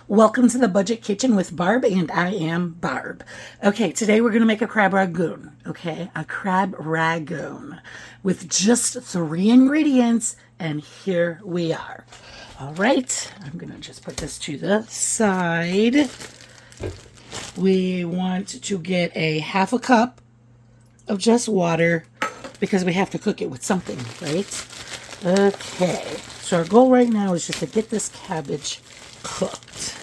Welcome to the Budget Kitchen with Barb, and I am Barb. Okay, today we're going to make a crab ragoon, okay? A crab ragoon with just 3 ingredients, and here we are. All right, I'm going to just put this to the side. We want to get a half a cup of just water because we have to cook it with something, right? Okay, so our goal right now is just to get this cabbage cooked.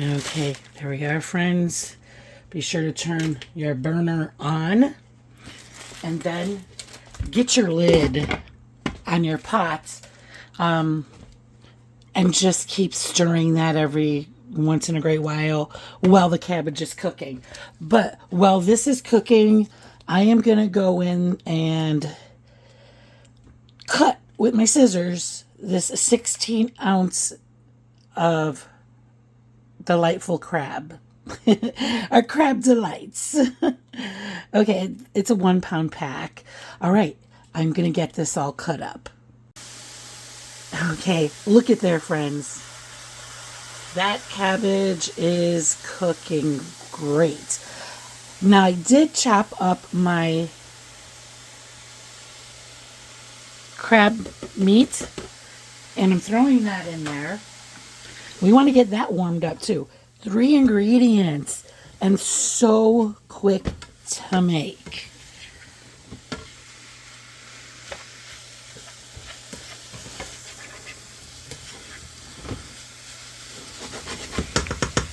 Okay, there we are, friends. Be sure to turn your burner on and then get your lid on your pot and just keep stirring that every once in a great while the cabbage is cooking. But while this is cooking, I am going to go in and cut with my scissors this 16 ounce of delightful crab. Our crab delights. Okay, it's a 1 pound pack. All right, I'm going to get this all cut up. Okay, look at there, friends. That cabbage is cooking great. Now, I did chop up my crab meat, and I'm throwing that in there. We want to get that warmed up too. 3 ingredients, and so quick to make.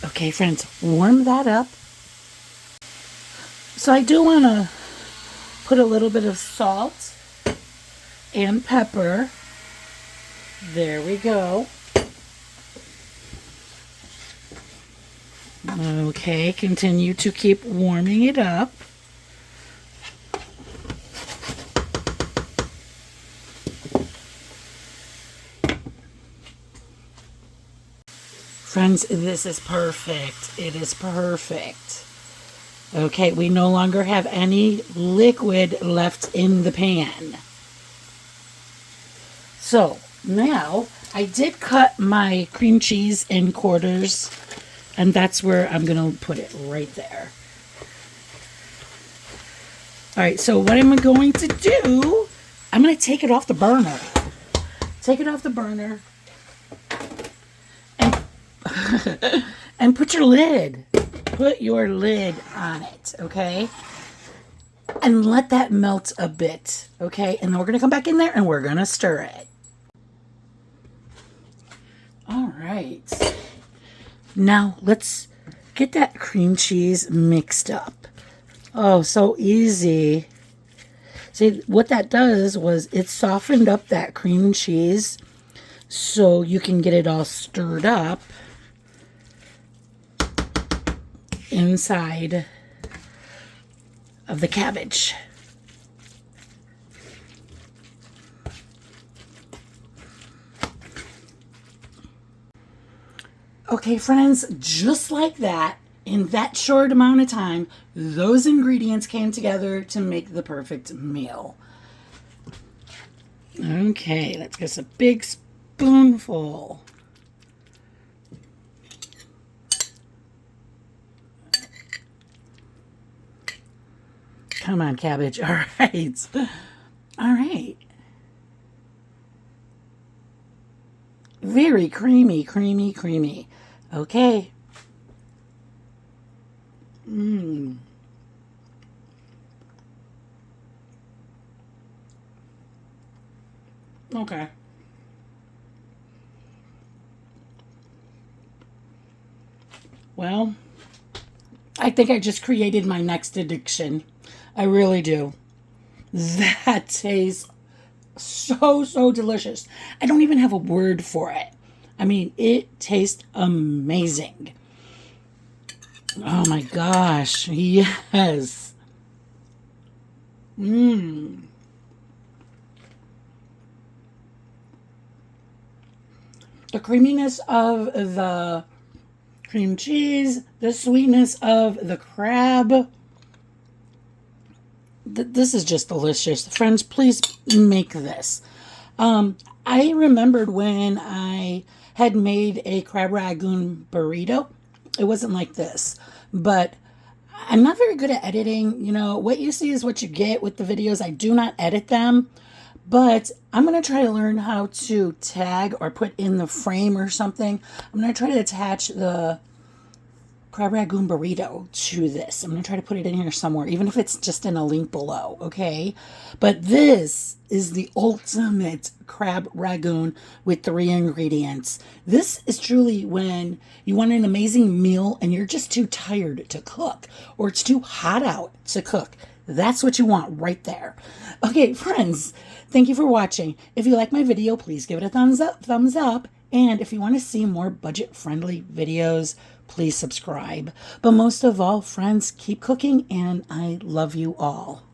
Okay, friends, warm that up. So I do want to put a little bit of salt and pepper. There we go. Okay, continue to keep warming it up. Friends, this is perfect. It is perfect. Okay, we no longer have any liquid left in the pan. So, now, I did cut my cream cheese in quarters, and that's where I'm going to put it, right there. All right, so what I'm going to do, I'm going to take it off the burner. Take it off the burner. And put your lid on it, okay? And let that melt a bit, okay? And then we're going to come back in there and we're going to stir it. All right. Now, let's get that cream cheese mixed up. Oh, so easy. See, what that does was it softened up that cream cheese so you can get it all stirred up inside of the cabbage. Okay, friends, just like that, in that short amount of time, those ingredients came together to make the perfect meal. Okay, let's get a big spoonful. Come on, cabbage. All right. All right. Very creamy, creamy, creamy. Okay. Okay. Well, I think I just created my next addiction. I really do. That tastes so delicious. I don't even have a word for it. I mean, it tastes amazing. Oh my gosh. Yes. The creaminess of the cream cheese, the sweetness of the crab. This is just delicious. Friends, please make this. I remembered when I had made a Crab Ragoon burrito. It wasn't like this, but I'm not very good at editing. You know, what you see is what you get with the videos. I do not edit them, but I'm going to try to learn how to tag or put in the frame or something. I'm going to try to attach the Crab Ragoon burrito to this. I'm going to try to put it in here somewhere, even if it's just in a link below, okay? But this is the ultimate Crab Ragoon with 3 ingredients. This is truly when you want an amazing meal and you're just too tired to cook, or it's too hot out to cook. That's what you want right there. Okay, friends, thank you for watching. If you like my video, please give it a thumbs up. And if you want to see more budget-friendly videos, please subscribe. But most of all, friends, keep cooking, and I love you all.